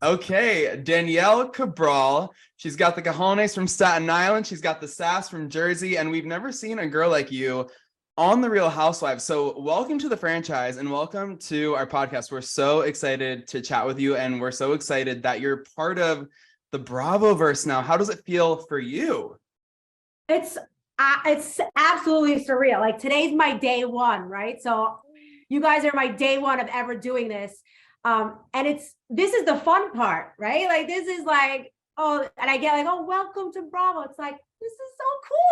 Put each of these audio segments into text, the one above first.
Okay, Danielle Cabral. She's got the cojones from Staten Island. She's got the sass from Jersey, and we've never seen a girl like you on the Real Housewives. So, welcome to the franchise and welcome to our podcast. We're so excited to chat with you, and we're so excited that you're part of the Bravoverse now. How does it feel for you? It's absolutely surreal. Like today's my day one, right? So you guys are my day one of ever doing this. And this is the fun part, right? Like this is like, oh, and I get like, oh, welcome to Bravo. It's like, this is so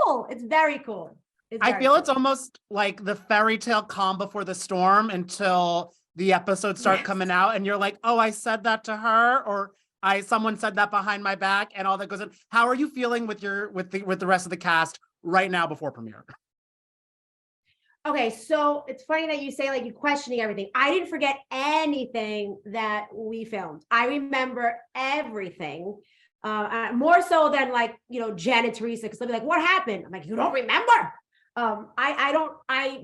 cool. It's very cool. It's I very feel it's cool. almost like the fairy tale calm before the storm until the episodes start Yes. coming out, and you're like, "Oh, I said that to her," or someone said that behind my back," and all that goes in. How are you feeling with the rest of the cast right now before premiere? Okay, so it's funny that you say like you questioning everything. I didn't forget anything that we filmed. I remember everything. More so than like, Jen and Teresa, because they'll be like, what happened? I'm like, you don't remember? I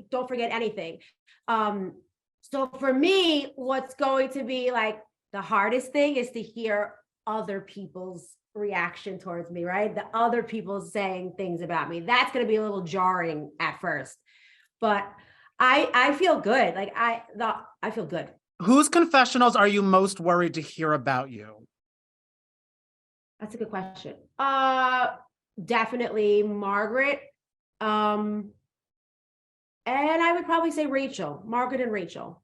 don't forget anything. So for me, what's going to be like the hardest thing is to hear other people's reaction towards me, right? The other people saying things about me. That's going to be a little jarring at first, but I feel good. Like I feel good. Whose confessionals are you most worried to hear about you? That's a good question. Definitely Margaret. And I would probably say Rachel, Margaret and Rachel.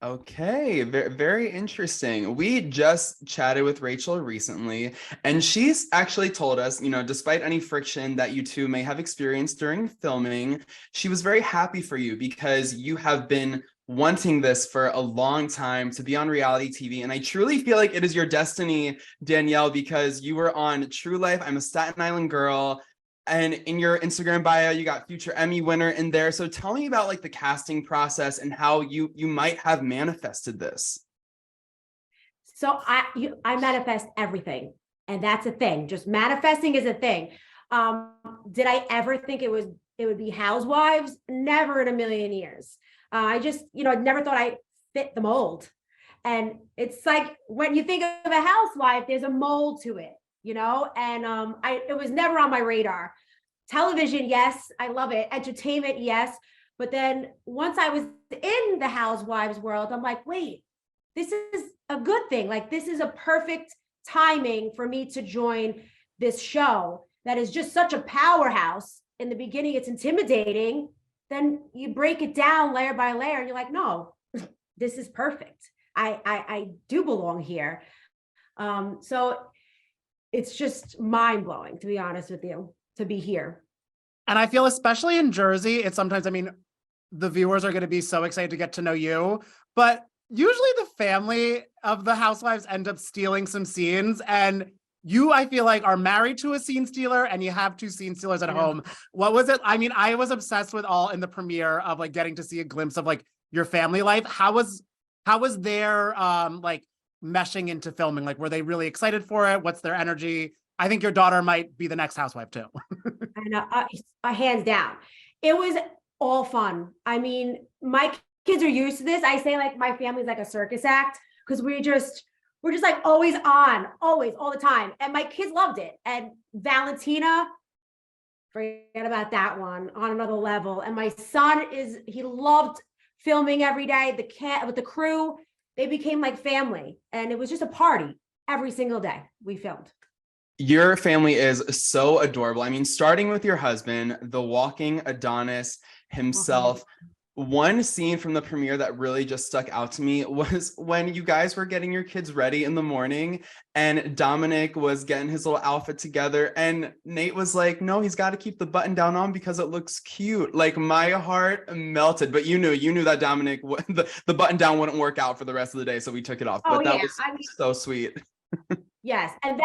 Okay, very interesting. We just chatted with Rachel recently, and she's actually told us, despite any friction that you two may have experienced during filming, she was very happy for you because you have been wanting this for a long time to be on reality TV. And I truly feel like it is your destiny, Danielle, because you were on True Life. I'm a Staten Island girl. And in your Instagram bio, you got future Emmy winner in there. So tell me about like the casting process and how you might have manifested this. So I manifest everything, and that's a thing. Just manifesting is a thing. Did I ever think it would be Housewives? Never in a million years. I just, I never thought I fit the mold. And it's like when you think of a housewife, there's a mold to it, and it was never on my radar. Television, yes, I love it. Entertainment, yes. But then once I was in the housewives world, I'm like, wait, this is a good thing. Like this is a perfect timing for me to join this show that is just such a powerhouse. In the beginning, it's intimidating. Then you break it down layer by layer, and you're like, no, this is perfect. I do belong here. So it's just mind blowing, to be honest with you, to be here. And I feel especially in Jersey, it's sometimes, the viewers are going to be so excited to get to know you, but usually the family of the housewives end up stealing some scenes, and you, I feel like, are married to a scene stealer and you have two scene stealers at home. What was it? I was obsessed with all in the premiere of like getting to see a glimpse of like your family life. How was their like meshing into filming? Like, were they really excited for it? What's their energy? I think your daughter might be the next housewife too. And hands down, it was all fun. I mean, my kids are used to this. I say like my family's like a circus act because we're just like always on, always, all the time. And my kids loved it. And Valentina, forget about that one, on another level. And my son he loved filming every day. The cat with the crew, they became like family. And it was just a party every single day we filmed. Your family is so adorable. I mean, starting with your husband, the walking Adonis himself. One scene from the premiere that really just stuck out to me was when you guys were getting your kids ready in the morning and Dominic was getting his little outfit together and Nate was like, no, he's got to keep the button down on because it looks cute. Like my heart melted, but you knew that Dominic, the button down wouldn't work out for the rest of the day. So we took it off, but that was so sweet. Yes. And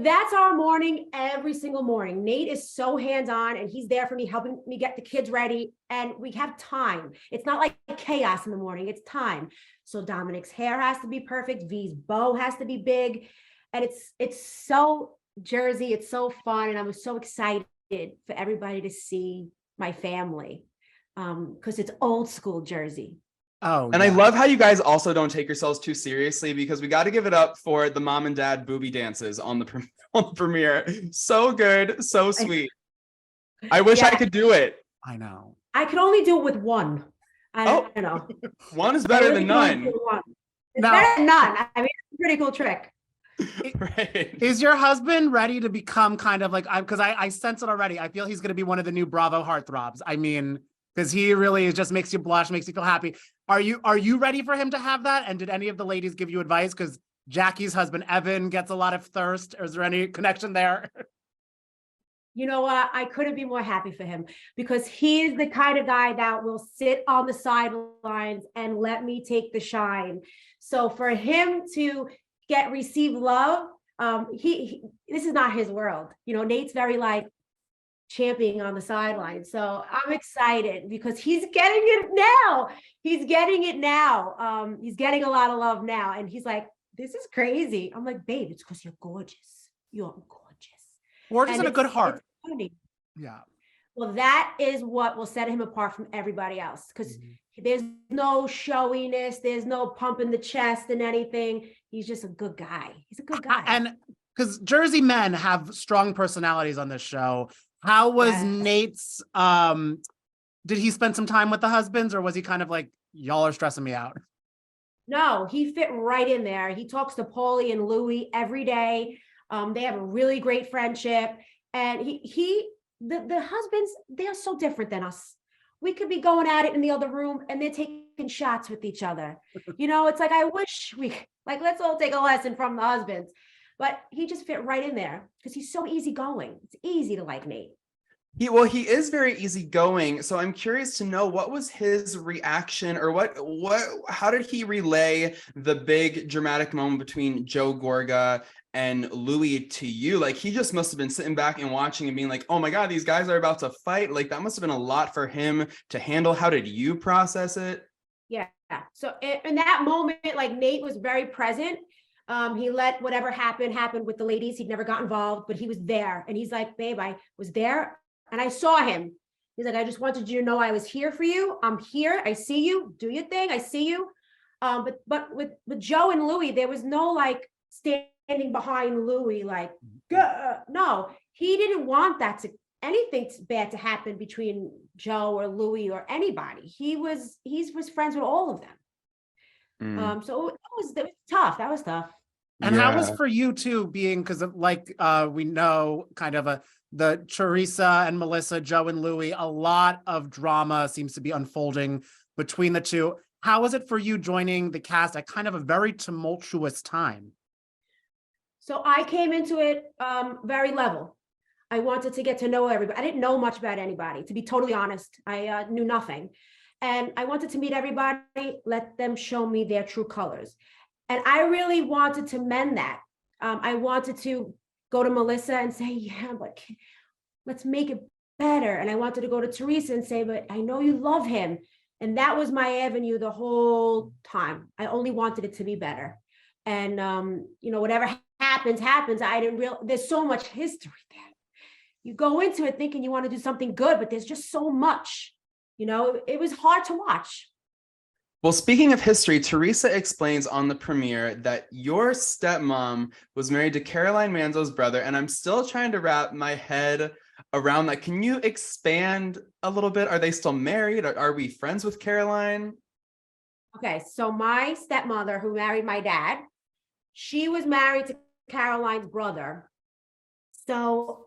that's our morning every single morning. Nate is so hands-on and he's there for me, helping me get the kids ready. And we have time. It's not like chaos in the morning, it's time. So Dominic's hair has to be perfect. V's bow has to be big. And it's so Jersey. It's so fun. And I was so excited for everybody to see my family. Because it's old school Jersey. Oh, And I yeah. love how you guys also don't take yourselves too seriously, because we got to give it up for the mom and dad booby dances on the on the premiere. So good, so sweet. I wish I Yeah, could do it. I know. I could only do it with one. I Oh, don't know. one is I better really than can only do it none. with one. It's Now, better than none. I mean, it's a pretty cool trick. Right. is your husband ready to become kind of like, because I sense it already. I feel he's going to be one of the new Bravo heartthrobs. I mean, because he really just makes you blush, makes you feel happy. Are you ready for him to have that? And did any of the ladies give you advice? Because Jackie's husband, Evan, gets a lot of thirst. Is there any connection there? You know what? I couldn't be more happy for him, because he is the kind of guy that will sit on the sidelines and let me take the shine. So for him to receive love, this is not his world. You know, Nate's very like championing on the sidelines. So I'm excited because he's getting it now. He's getting it now. He's getting a lot of love now. And he's like, this is crazy. I'm like, babe, it's because you're gorgeous. You're gorgeous. Gorgeous and a good heart. Funny. Yeah. Well, that is what will set him apart from everybody else, because there's no showiness, there's no pumping the chest and anything. He's just a good guy. He's a good guy. And because Jersey men have strong personalities on this show. How was Yes. Nate's, did he spend some time with the husbands, or was he kind of like, y'all are stressing me out? No, he fit right in there. He talks to Paulie and Louie every day. They have a really great friendship. And the husbands, they're so different than us. We could be going at it in the other room and they're taking shots with each other. You know, it's like, I wish let's all take a lesson from the husbands. But he just fit right in there because he's so easygoing. It's easy to like Nate. He is very easygoing. So I'm curious to know, what was his reaction, or how did he relay the big dramatic moment between Joe Gorga and Louis to you? Like, he just must have been sitting back and watching and being like, oh my God, these guys are about to fight. Like, that must have been a lot for him to handle. How did you process it? Yeah. So in that moment, like, Nate was very present. He let whatever happened with the ladies. He'd never got involved, but he was there. And he's like, babe, I was there and I saw him. He's like, I just wanted you to know I was here for you. I'm here. I see you. Do your thing. I see you. But with Joe and Louis, there was no like standing behind Louis, like, no, he didn't want anything bad to happen between Joe or Louis or anybody. He was friends with all of them. So it was tough. That was tough. And how was for you too, being, because like we know kind of the Teresa and Melissa, Joe and Louis, a lot of drama seems to be unfolding between the two. How was it for you joining the cast at kind of a very tumultuous time? So I came into it very level. I wanted to get to know everybody. I didn't know much about anybody, to be totally honest. I knew nothing. And I wanted to meet everybody, let them show me their true colors. And I really wanted to mend that. I wanted to go to Melissa and say, yeah, but let's make it better. And I wanted to go to Teresa and say, but I know you love him. And that was my avenue the whole time. I only wanted it to be better. And, whatever happens. I didn't realize there's so much history there. You go into it thinking you want to do something good, but there's just so much, it was hard to watch. Well, speaking of history, Teresa explains on the premiere that your stepmom was married to Caroline Manzo's brother, and I'm still trying to wrap my head around that. Can you expand a little bit? Are they still married? Are we friends with Caroline? Okay, so my stepmother, who married my dad, she was married to Caroline's brother. So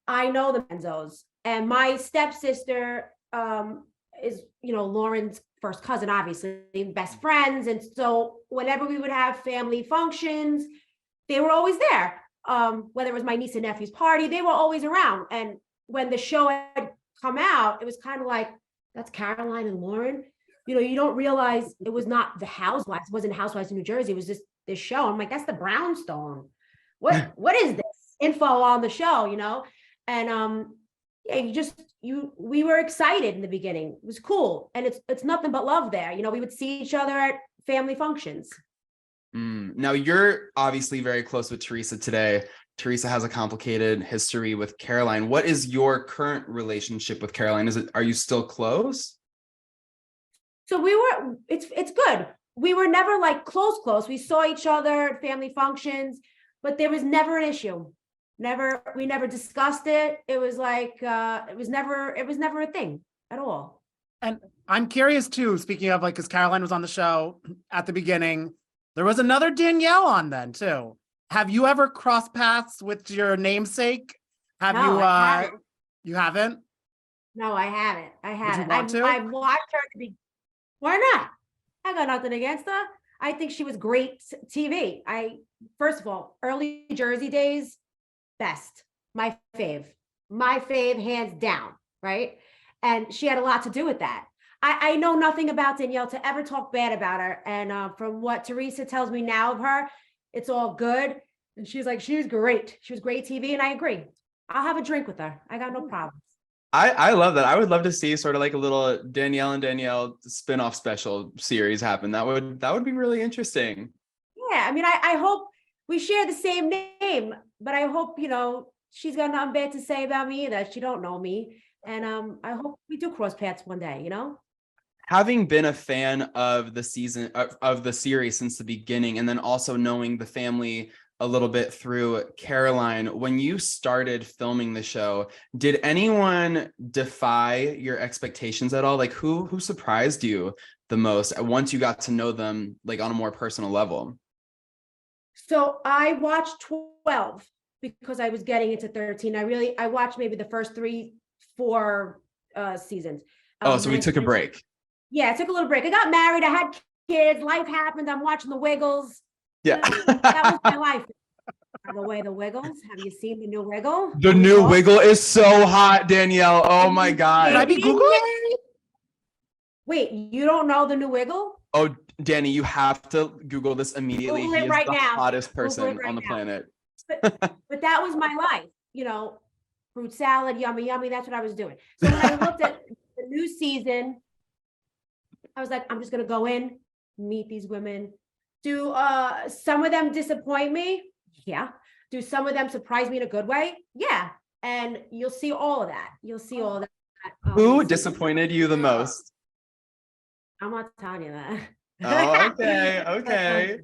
I know the Menzos, and my stepsister is, Lauren's first cousin, obviously, best friends. And so whenever we would have family functions, they were always there. Whether it was my niece and nephew's party, they were always around. And when the show had come out, it was kind of like, that's Caroline and Lauren. You don't realize it was not the Housewives. It wasn't Housewives in New Jersey. It was just this show. I'm like, that's the brownstone. What is this info on the show, And we were excited in the beginning. It was cool. And it's nothing but love there. We would see each other at family functions. Now, you're obviously very close with Teresa today. Teresa has a complicated history with Caroline. What is your current relationship with Caroline? Are you still close? So it's good. We were never like close. We saw each other at family functions, but there was never an issue. We never discussed it. It was like, it was never a thing at all. And I'm curious too, speaking of like, because Caroline was on the show at the beginning, there was another Danielle on then too. Have you ever crossed paths with your namesake? Have No, you, I haven't. you haven't? No, I haven't. Would you want to? I've watched her to be. Why not? I got nothing against her. I think she was great TV. First of all, early Jersey days, best. My fave, hands down, right? And she had a lot to do with that. I know nothing about Danielle to ever talk bad about her. And from what Teresa tells me now of her, it's all good. And she's like, she was great. She was great TV. And I agree. I'll have a drink with her. I got no problems. I love that. I would love to see sort of like a little Danielle and Danielle spin-off special series happen. That would be really interesting. Yeah, I mean, I hope we share the same name, but I hope, she's got nothing bad to say about me either. She don't know me. And I hope we do cross paths one day, Having been a fan of the season of the series since the beginning, and then also knowing the family a little bit through Caroline, when you started filming the show, did anyone defy your expectations at all? Like who surprised you the most once you got to know them like on a more personal level? So I watched 12 because I was getting into 13. I watched maybe the first 3-4 seasons. So we took a break. Yeah, I took a little break. I got married. I had kids. Life happened. I'm watching The Wiggles. Yeah. That was my life. By the way, The Wiggles. Have you seen the new Wiggle? The new Wiggle is so hot, Danielle. Oh my God. Should I be Googling? Wait, you don't know the new Wiggle? Oh, Danny, you have to Google this immediately. Google it He is right the now. hottest Google it person right on the now. planet. But that was my life, fruit salad, yummy, yummy. That's what I was doing. So when I looked at the new season, I was like, I'm just going to go in, meet these women. Do some of them disappoint me? Yeah. Do some of them surprise me in a good way? Yeah. And you'll see all of that. You'll see all of that. Who disappointed you the most? I'm not telling you that. Oh, okay. Okay.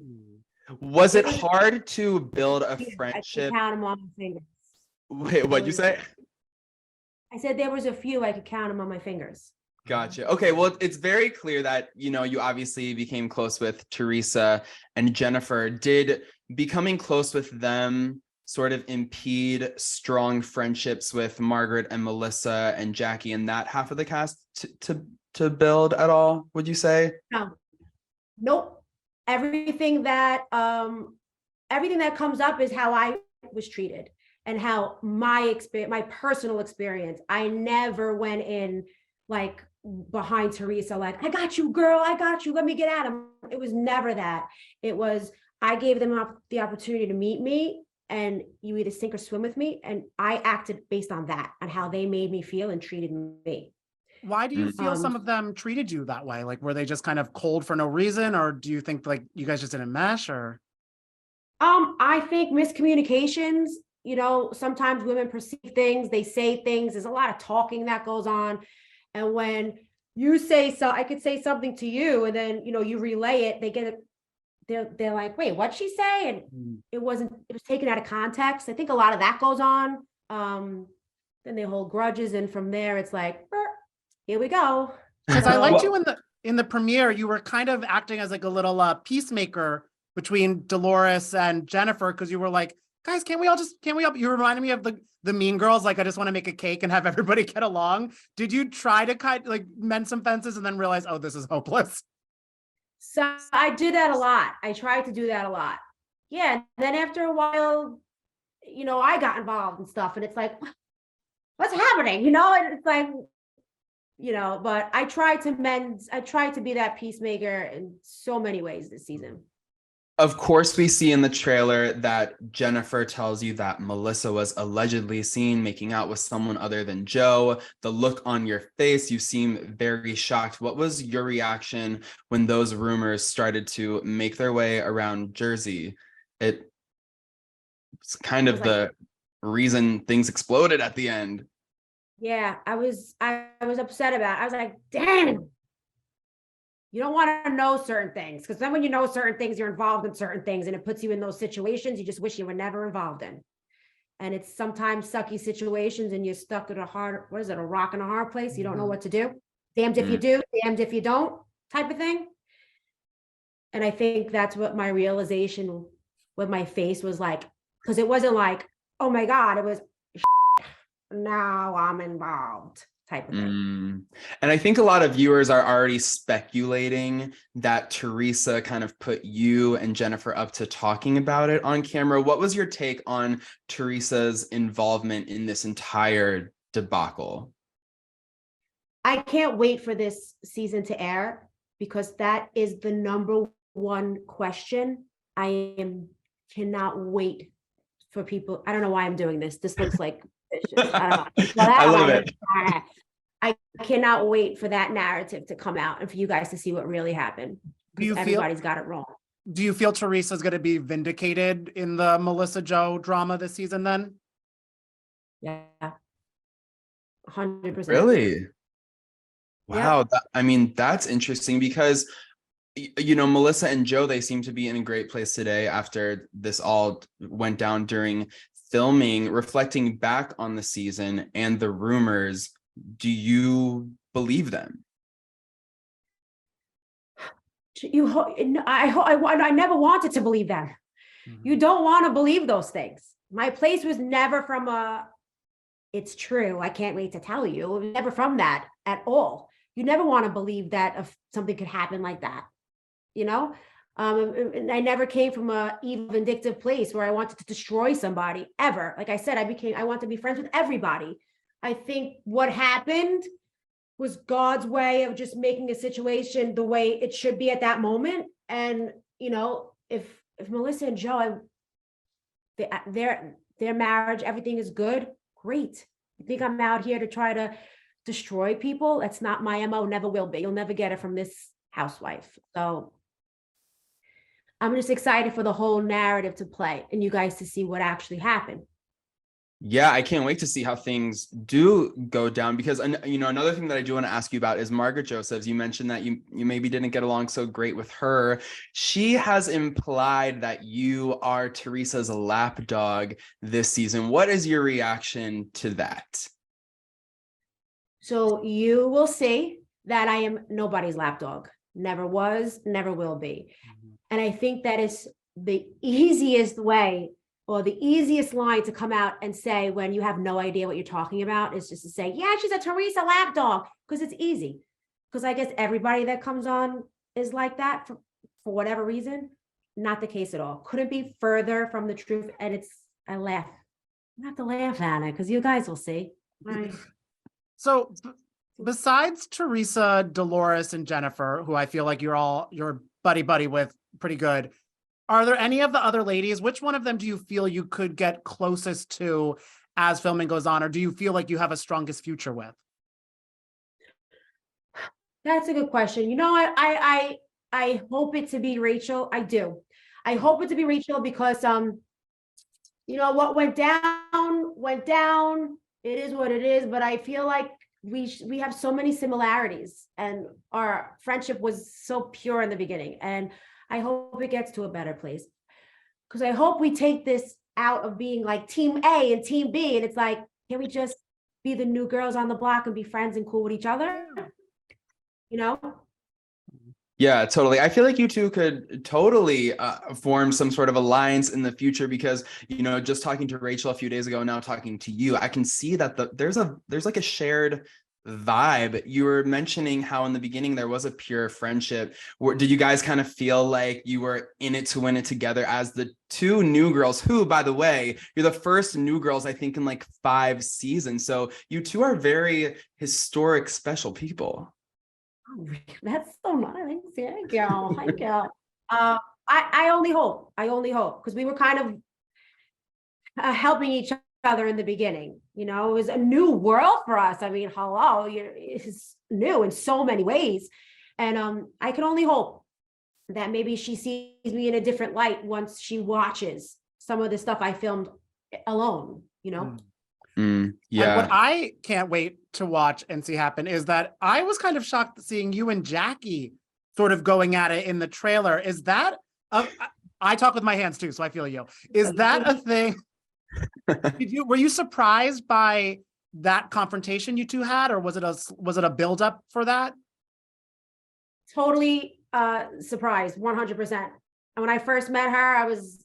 Was it hard to build a friendship? I can count them on my fingers. Wait, what'd you say? I said there was a few, I could count them on my fingers. Gotcha. Okay, well, it's very clear that, you obviously became close with Teresa and Jennifer. Did becoming close with them sort of impede strong friendships with Margaret and Melissa and Jackie and that half of the cast to build at all, would you say? No. Nope. Everything that comes up is how I was treated and how my personal experience. I never went in like behind Teresa, like, I got you, girl, I got you, let me get at him. It was never that. It was, I gave them the opportunity to meet me, and you either sink or swim with me. And I acted based on that, on how they made me feel and treated me. Why do you feel some of them treated you that way? Like, were they just kind of cold for no reason? Or do you think like you guys just didn't mesh? Or I think miscommunications, sometimes women perceive things, they say things, there's a lot of talking that goes on. And when you say so, I could say something to you, and then you relay it, they get it, they're like, wait, what'd she say? And it was taken out of context. I think a lot of that goes on. Then they hold grudges, and from there it's like, here we go. Because I liked you in the premiere, you were kind of acting as like a little peacemaker between Dolores and Jennifer, because you were like, guys, can't we all you reminded me of the Mean Girls, like, I just want to make a cake and have everybody get along. Did you try to mend some fences and then realize, oh, this is hopeless? So I did that a lot. I tried to do that a lot. Yeah. And then after a while, I got involved and stuff, and it's like, what's happening? And it's like, but I tried to be that peacemaker in so many ways this season. Of course, we see in the trailer that Jennifer tells you that Melissa was allegedly seen making out with someone other than Joe. The look on your face, you seem very shocked. What was your reaction when those rumors started to make their way around Jersey? It's kind of the reason things exploded at the end. Yeah, I was upset about it. I was like, dang, You don't want to know certain things, because then when you know certain things, you're involved in certain things, and it puts you in those situations you just wish you were never involved in. And it's sometimes sucky situations, and you're stuck in a rock and a hard place. You don't know what to do. Damned if you do, damned if you don't, type of thing. And I think that's what my realization with my face was like, because it wasn't like, oh my God, it was now I'm involved type of thing. And I think a lot of viewers are already speculating that Teresa kind of put you and Jennifer up to talking about it on camera. What was your take on Teresa's involvement in this entire debacle? I can't wait for this season to air, because that is the number one question. Cannot wait for people. I don't know why I'm doing this. This looks like vicious. I don't know. Well, I love it. I cannot wait for that narrative to come out and for you guys to see what really happened. Everybody's got it wrong. Do you feel Teresa's going to be vindicated in the Melissa Joe drama this season then? Yeah. 100%. Really? Wow. Yeah. I mean, that's interesting because, you know, Melissa and Joe, they seem to be in a great place today after this all went down during filming. Reflecting back on the season and the rumors, do you believe them? I never wanted to believe them. You don't want to believe those things. My place was never from it's true, I can't wait to tell you. It was never from that at all. You never want to believe that if something could happen like that, you know? And I never came from a evil, vindictive place where I wanted to destroy somebody ever. Like I said, I want to be friends with everybody. I think what happened was God's way of just making a situation the way it should be at that moment. And, you know, if Melissa and Joe, their marriage, everything is good, great. You think I'm out here to try to destroy people? That's not my MO, never will be. You'll never get it from this housewife. So I'm just excited for the whole narrative to play and you guys to see what actually happened. Yeah, I can't wait to see how things do go down, because, you know, another thing that I do want to ask you about is Margaret Josephs. You mentioned that you maybe didn't get along so great with her. She has implied that you are Teresa's lapdog this season. What is your reaction to that? So you will see that I am nobody's lapdog. Never was, never will be. And I think that is the easiest way, or the easiest line to come out and say when you have no idea what you're talking about, is just to say, yeah, she's a Teresa lapdog, because it's easy. Because I guess everybody that comes on is like that for whatever reason. Not the case at all. Couldn't be further from the truth. And I laugh. I have to laugh, Anna, because you guys will see. Right. So besides Teresa, Dolores, and Jennifer, who I feel like you're buddy with pretty good, are there any of the other ladies? Which one of them do you feel you could get closest to as filming goes on? Or do you feel like you have a strongest future with? That's a good question. You know, I hope it to be Rachel. I do. I hope it to be Rachel because, you know, what went down. It is what it is. But I feel like we have so many similarities, and our friendship was so pure in the beginning. And I hope it gets to a better place, because I hope we take this out of being like team A and team B. And it's like, can we just be the new girls on the block and be friends and cool with each other? You know? Yeah, totally. I feel like you two could totally form some sort of alliance in the future, because, you know, just talking to Rachel a few days ago, now talking to you, I can see that there's like a shared vibe. You were mentioning how in the beginning there was a pure friendship. Did you guys kind of feel like you were in it to win it together as the two new girls, who, by the way, you're the first new girls, I think, in like 5 seasons. So you two are very historic, special people. That's so nice. Thank you. Thank you. I only hope, because we were kind of helping each other in the beginning. You know, it was a new world for us. I mean, hello, it's new in so many ways. And I can only hope that maybe she sees me in a different light once she watches some of the stuff I filmed alone, you know? Yeah. And what I can't wait to watch and see happen is that I was kind of shocked seeing you and Jackie sort of going at it in the trailer. Is that I talk with my hands too, so I feel you. Is that a thing? Were you surprised by that confrontation you two had, or was it a buildup for that? Totally surprised, 100%. And when I first met her, I was,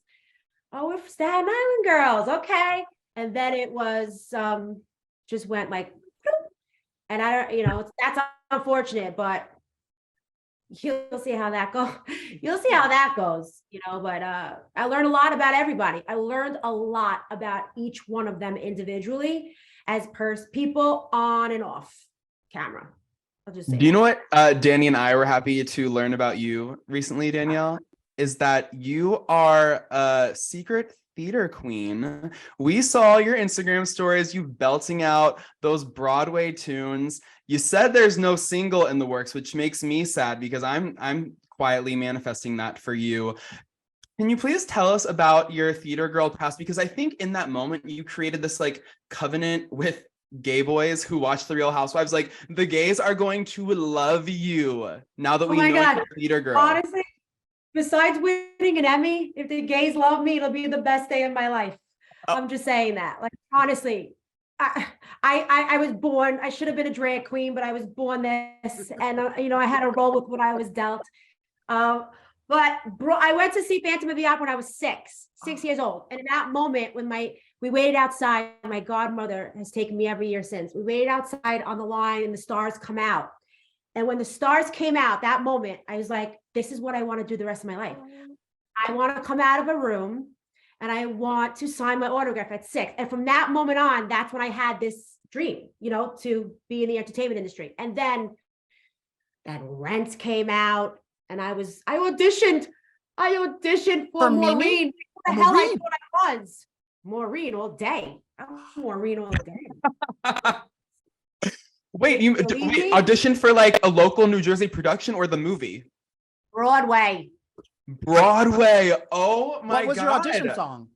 oh, we're Staten Island girls, okay. And then it was just went like, and I don't, that's unfortunate, but you'll see how that goes. You'll see how that goes, but I learned a lot about everybody. I learned a lot about each one of them individually as people on and off camera. I'll just say Do you know what Danny and I were happy to learn about you recently, Danielle? Is that you are a secret theater queen. We saw your Instagram stories, you belting out those Broadway tunes. You said there's no single in the works, which makes me sad because I'm quietly manifesting that for you. Can you please tell us about your theater girl past? Because I think in that moment you created this like covenant with gay boys who watch The Real Housewives. Like the gays are going to love you now that we know you're a theater girl. Honestly, besides winning an Emmy, if the gays love me, it'll be the best day of my life. I'm just saying that. Like honestly, I was born. I should have been a drag queen, but I was born this, and I had to roll with what I was dealt. But I went to see Phantom of the Opera when I was 6 years old, and in that moment, when we waited outside, my godmother has taken me every year since. We waited outside on the line, and the stars come out. And when the stars came out, that moment, I was like, this is what I want to do the rest of my life. I want to come out of a room and I want to sign my autograph at 6. And from that moment on, that's when I had this dream, to be in the entertainment industry. And then that Rent came out and I auditioned for Maureen. What the hell I thought I was? Maureen all day. Maureen all day. Wait, you auditioned for like a local New Jersey production or the movie? Broadway. Oh my God. What was your audition song?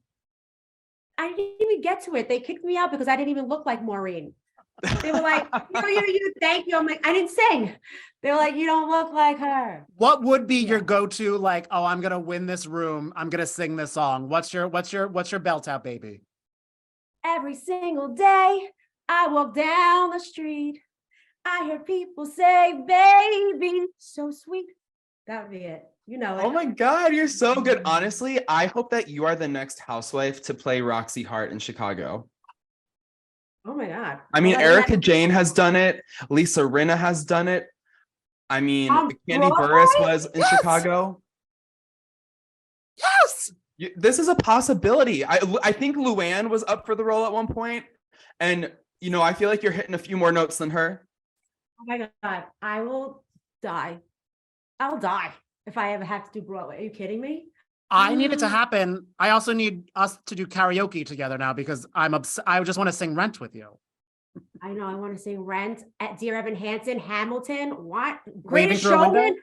I didn't even get to it. They kicked me out because I didn't even look like Maureen. They were like, thank you. I'm like, I didn't sing. They were like, you don't look like her. What would be your go-to, like, oh, I'm gonna win this room, I'm gonna sing this song? What's your belt out, baby? Every single day I walk down the street, I hear people say, baby, so sweet. That would be it. Oh my God, you're so good. Honestly, I hope that you are the next housewife to play Roxy Hart in Chicago. Oh my God. I mean, Erica Jane has done it. Lisa Rinna has done it. I mean, Candy Burris was in Chicago. Yes. This is a possibility. I think Luann was up for the role at one point. And, I feel like you're hitting a few more notes than her. Oh my God. I will die. I'll die if I ever have to do Broadway. Are you kidding me? I need it to happen. I also need us to do karaoke together now because I just want to sing Rent with you. I know. I want to sing Rent at Dear Evan Hansen, Hamilton. What? Greatest Showman.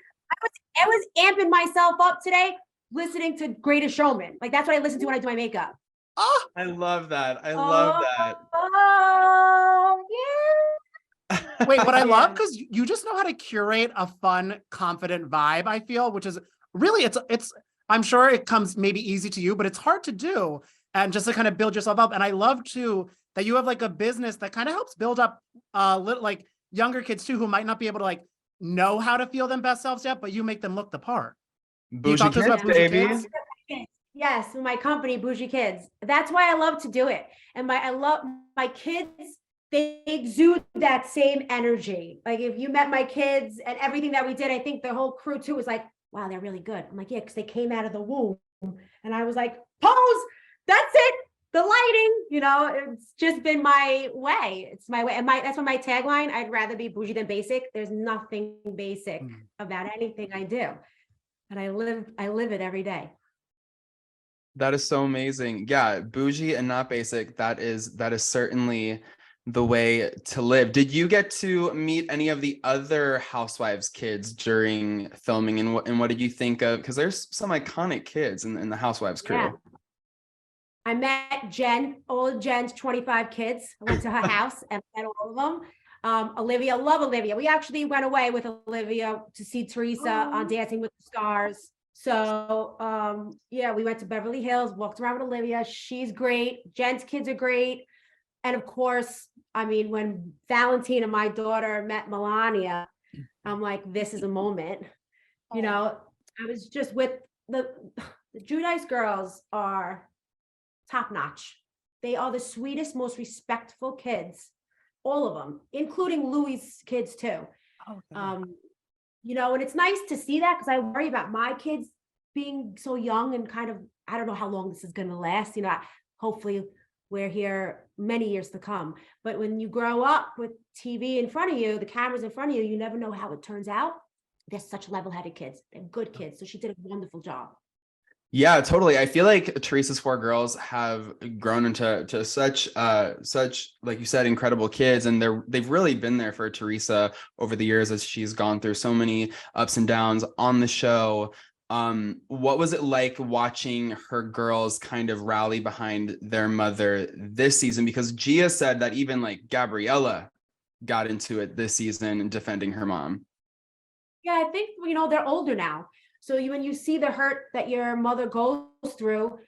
I was amping myself up today listening to Greatest Showman. Like that's what I listen to when I do my makeup. Oh, I love that. I love that. Oh, yeah. Wait, what I love, because you just know how to curate a fun, confident vibe, I feel, which is really, it's I'm sure it comes maybe easy to you, but it's hard to do. And just to kind of build yourself up. And I love too, that you have like a business that kind of helps build up like younger kids too, who might not be able to like know how to feel them best selves yet, but you make them look the part. Bougie Kids, baby. Kids? Yes, my company, Bougie Kids. That's why I love to do it. And I love my kids. They exude that same energy. Like if you met my kids and everything that we did, I think the whole crew too was like, wow, they're really good. I'm like, yeah, because they came out of the womb. And I was like, pose, that's it. The lighting, it's just been my way. It's my way. And that's what my tagline, I'd rather be bougie than basic. There's nothing basic about anything I do. And I live it every day. That is so amazing. Yeah, bougie and not basic. That is certainly the way to live. Did you get to meet any of the other Housewives kids during filming, and what did you think of? Because there's some iconic kids in the Housewives crew. Yeah. I met Jen, all of Jen's 25 kids. I went to her house and met all of them. Olivia, love Olivia. We actually went away with Olivia to see Teresa on Dancing with the Stars. So yeah, we went to Beverly Hills, walked around with Olivia. She's great. Jen's kids are great. And of course, I mean, when Valentina, my daughter, met Melania, I'm like, this is a moment. You know, I was just with the Giudice girls are top notch. They are the sweetest, most respectful kids, all of them, including Louis' kids too. You know, and it's nice to see that because I worry about my kids being so young and kind of, I don't know how long this is going to last. You know, hopefully we're here many years to come. But when you grow up with TV in front of you, the cameras in front of you, you never know how it turns out. They're such level-headed kids. They're good kids. So she did a wonderful job. Yeah, totally. I feel like Teresa's four girls have grown into such like you said, incredible kids, and they've really been there for Teresa over the years as she's gone through so many ups and downs on the show. What was it like watching her girls kind of rally behind their mother this season? Because Gia said that even like Gabriella got into it this season and defending her mom. Yeah, I think, you know, they're older now. So when you see the hurt that your mother goes through,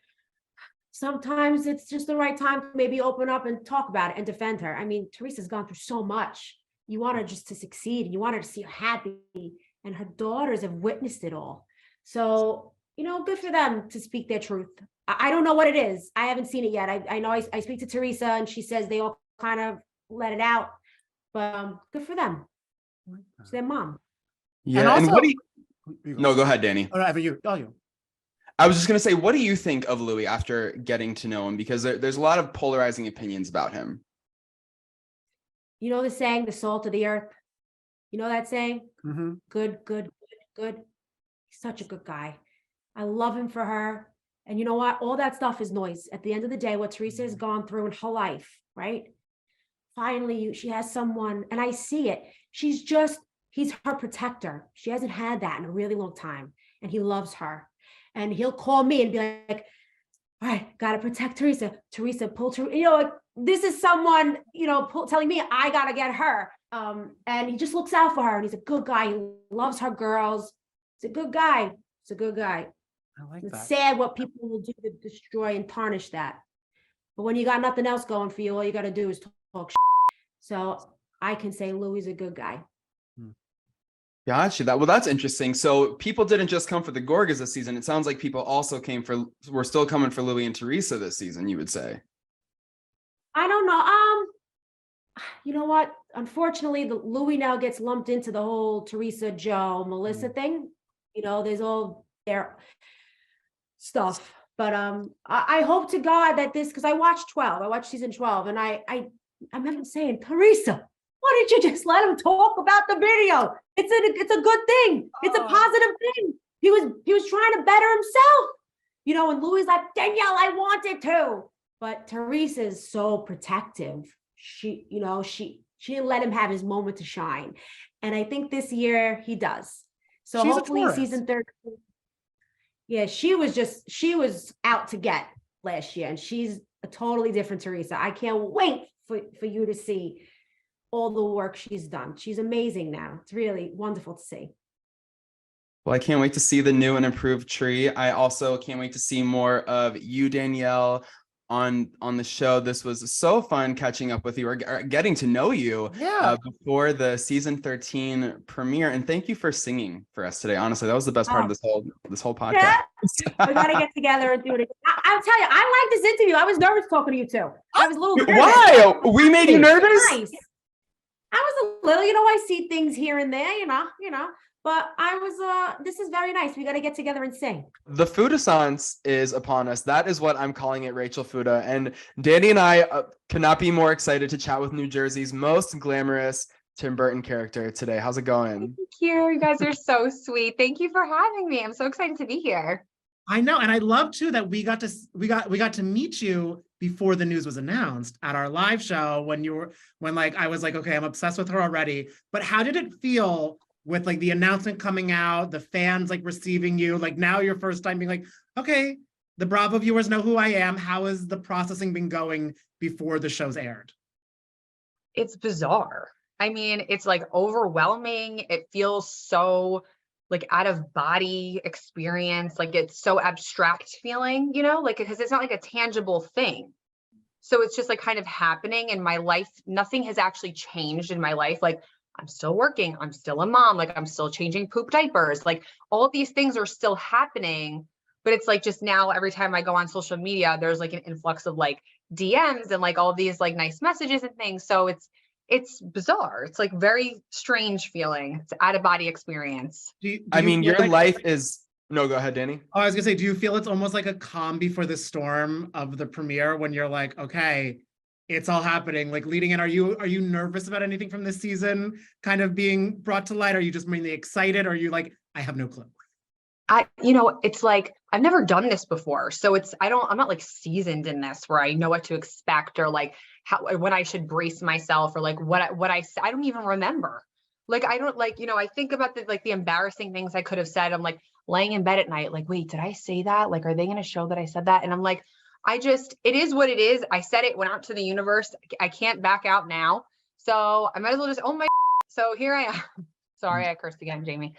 sometimes it's just the right time to maybe open up and talk about it and defend her. I mean, Teresa's gone through so much. You want her just to succeed and you want her to see her happy, and her daughters have witnessed it all. So, you know, good for them to speak their truth. I don't know what it is. I haven't seen it yet. I know I speak to Teresa and she says they all kind of let it out, but good for them. It's their mom. Yeah. And also, what do you... No, go ahead, Danny. Oh, no, you. I was just going to say, what do you think of Louis after getting to know him? Because there's a lot of polarizing opinions about him. You know the saying, the salt of the earth? You know that saying? Mm-hmm. Good. He's such a good guy. I love him for her. And you know what? All that stuff is noise. At the end of the day, what Teresa has gone through in her life, right? Finally, she has someone, and I see it. He's her protector. She hasn't had that in a really long time. And he loves her. And he'll call me and be like, all right, got to protect Teresa. Teresa, pull her. You know, like, this is someone, you know, telling me I got to get her. And he just looks out for her. And he's a good guy. He loves her girls. He's a good guy. He's a good guy. I like It's that. sad what people will do to destroy and tarnish that. But when you got nothing else going for you, all you got to do is talk shit. So I can say Louis is a good guy. Gotcha. That's interesting. So people didn't just come for the Gorgas this season. It sounds like people also were still coming for Louis and Teresa this season, you would say. I don't know. You know what? Unfortunately, the Louis now gets lumped into the whole Teresa, Joe, Melissa thing. You know, there's all their stuff. But I hope to God that because I watched season 12, and I remember saying, Teresa, why didn't you just let him talk about the video? It's a good thing. It's a positive thing. He was trying to better himself. You know, and Louis like, Danielle, I wanted to. But Teresa is so protective. She didn't let him have his moment to shine. And I think this year he does. So She's hopefully season 13. Yeah, she was out to get last year, and she's a totally different Teresa. I can't wait for you to see all the work she's done. She's amazing now. It's really wonderful to see. Well, I can't wait to see the new and improved Tree. I also can't wait to see more of you, Danielle, on the show. This was so fun catching up with you or getting to know you before the season 13 premiere. And thank you for singing for us today. Honestly, that was the best part of this whole podcast. Yeah. We got to get together and do it again. I'll tell you, I like this interview. I was nervous talking to you too. I was a little nervous. Why? We made you nervous? Nice. I was a little, I see things here and there, but I was, this is very nice. We got to get together and sing. The Fuda-sance is upon us. That is what I'm calling it, Rachel Fuda. And Danny and I cannot be more excited to chat with New Jersey's most glamorous Tim Burton character today. How's it going? Thank you. You guys are so sweet. Thank you for having me. I'm so excited to be here. I know, and I love too that we got to meet you before the news was announced at our live show when like I was like, okay, I'm obsessed with her already. But how did it feel with like the announcement coming out, the fans like receiving you, like now your first time being like, okay, the Bravo viewers know who I am. How has the processing been going before the show's aired? It's bizarre. I mean, it's like overwhelming. It feels so like out of body experience. Like it's so abstract feeling, you know, like because it's not like a tangible thing. So it's just like kind of happening in my life. Nothing has actually changed in my life. Like I'm still working. I'm still a mom. Like I'm still changing poop diapers. Like all these things are still happening. But it's like just now, every time I go on social media, there's like an influx of like DMs and like all these like nice messages and things. So it's bizarre. It's like very strange feeling. It's out of body experience. I mean, your life is, no, go ahead, Danny. Oh, I was gonna say, do you feel it's almost like a calm before the storm of the premiere when you're like, okay, it's all happening, like leading in? Are you nervous about anything from this season kind of being brought to light? Are you just mainly excited? Or are you like, I have no clue? It's like, I've never done this before. So I'm not like seasoned in this where I know what to expect or like when I should brace myself or like I don't even remember. Like, I don't like, I think about the embarrassing things I could have said. I'm like laying in bed at night, like, wait, did I say that? Like, are they going to show that I said that? And I'm like, it is what it is. I said it, went out to the universe. I can't back out now. So I might as well just own my, so here I am. Sorry, I cursed again, Jamie.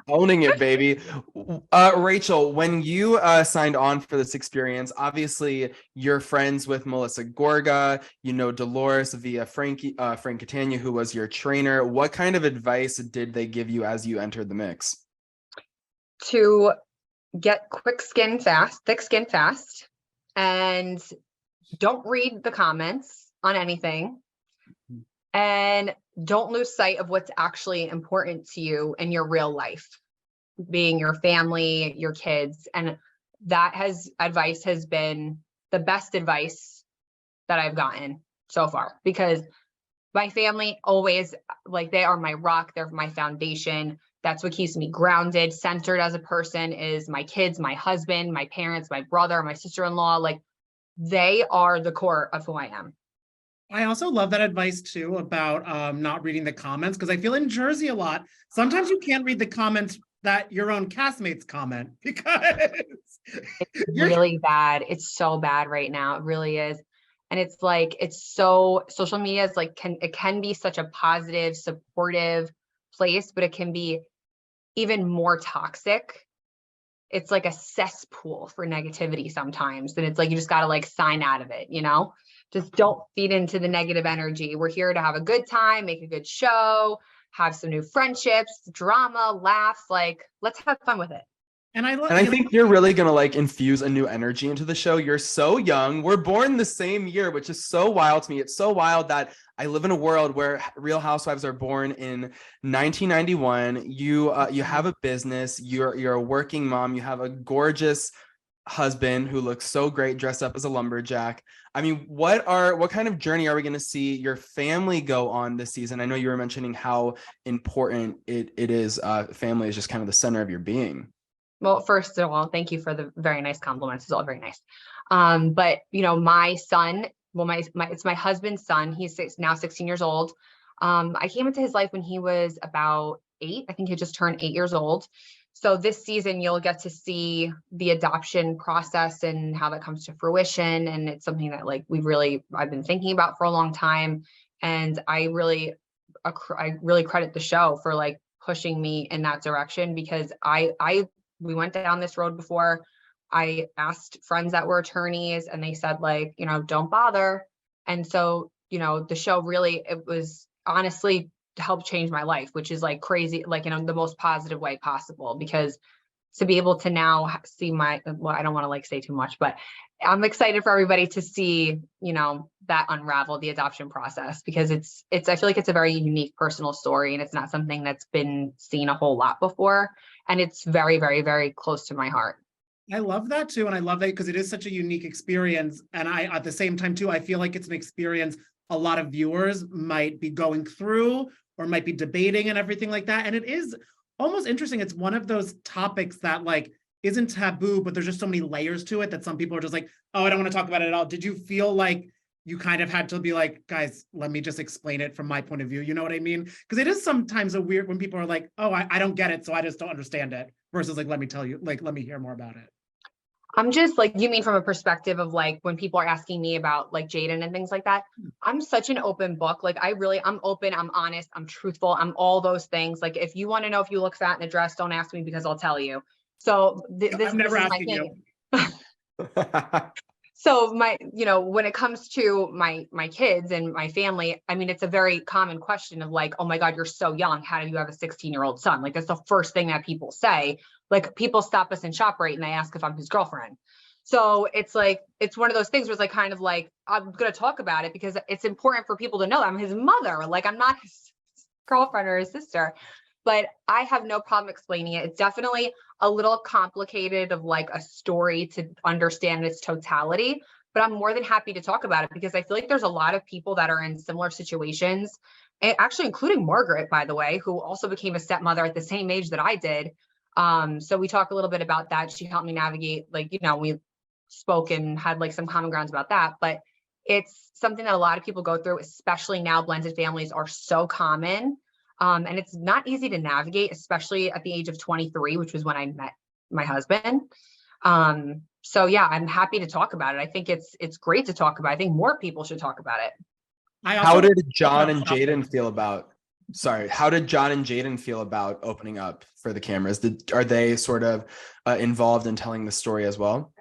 Owning it, baby. Rachel, when you signed on for this experience, obviously you're friends with Melissa Gorga, you know Dolores via Frank Catania, who was your trainer. What kind of advice did they give you as you entered the mix? To get thick skin fast, and don't read the comments on anything. And don't lose sight of what's actually important to you in your real life, being your family, your kids. And that advice has been the best advice that I've gotten so far, because my family always, like, they are my rock. They're my foundation. That's what keeps me grounded, centered as a person, is my kids, my husband, my parents, my brother, my sister-in-law. Like, they are the core of who I am. I also love that advice too about not reading the comments, because I feel in Jersey a lot, sometimes you can't read the comments that your own castmates comment because it's really bad. It's so bad right now. It really is. And it's like, social media is like, it can be such a positive, supportive place, but it can be even more toxic. It's like a cesspool for negativity sometimes. And it's like, you just got to like sign out of it, Just don't feed into the negative energy. We're here to have a good time, make a good show, have some new friendships, drama, laughs. Like, let's have fun with it. And I think you're really going to like infuse a new energy into the show. You're so young. We're born the same year, which is so wild to me. It's so wild that I live in a world where Real Housewives are born in 1991. You have a business. You're a working mom. You have a gorgeous husband who looks so great dressed up as a lumberjack. I mean, what kind of journey are we going to see your family go on this season? I know you were mentioning how important it is. Family is just kind of the center of your being. Well, first of all, thank you for the very nice compliments. It's all very nice. But my son, it's my husband's son. He's now 16 years old. I came into his life when he was about 8. I think he just turned 8 years old. So this season, you'll get to see the adoption process and how that comes to fruition. And it's something that like I've been thinking about for a long time. And I really credit the show for like pushing me in that direction, because we went down this road before. I asked friends that were attorneys and they said like, don't bother. And so, the show really, it was honestly helped change my life, which is like crazy, like, the most positive way possible, because to be able to now see I don't want to like say too much, but I'm excited for everybody to see, that unravel the adoption process, because I feel like it's a very unique personal story, and it's not something that's been seen a whole lot before. And it's very, very, very close to my heart. I love that too. And I love that because it is such a unique experience. And I, at the same time too, I feel like it's an experience a lot of viewers might be going through or might be debating and everything like that. And it is almost interesting. It's one of those topics that like isn't taboo, but there's just so many layers to it that some people are just like, oh, I don't want to talk about it at all. Did you feel like you kind of had to be like, guys, let me just explain it from my point of view? You know what I mean? Because it is sometimes a weird when people are like, oh, I don't get it, so I just don't understand it, versus like, let me tell you, like, let me hear more about it. I'm just like, you mean from a perspective of like when people are asking me about like Jaden and things like that, I'm such an open book. Like I'm open, I'm honest, I'm truthful, I'm all those things. Like if you want to know if you look fat in a dress, don't ask me because I'll tell you. So I'm never this is my asking thing. you. So when it comes to my kids and my family, I mean, it's a very common question of like, oh my God, you're so young. How do you have a 16-year-old son? Like that's the first thing that people say. Like people stop us in ShopRite and they ask if I'm his girlfriend. So it's like, it's one of those things where it's like, kind of like, I'm going to talk about it because it's important for people to know I'm his mother. Like I'm not his girlfriend or his sister, but I have no problem explaining it. It's definitely a little complicated of like a story to understand its totality, but I'm more than happy to talk about it because I feel like there's a lot of people that are in similar situations, and actually including Margaret, by the way, who also became a stepmother at the same age that I did. So we talk a little bit about that. She helped me navigate, like, we spoke and had like some common grounds about that, but it's something that a lot of people go through, especially now blended families are so common. And it's not easy to navigate, especially at the age of 23, which was when I met my husband. So yeah, I'm happy to talk about it. I think it's great to talk about. I think more people should talk about it. How did John and Jaden feel about? Sorry, how did John and Jaden feel about opening up for the cameras? Are they sort of involved in telling the story as well?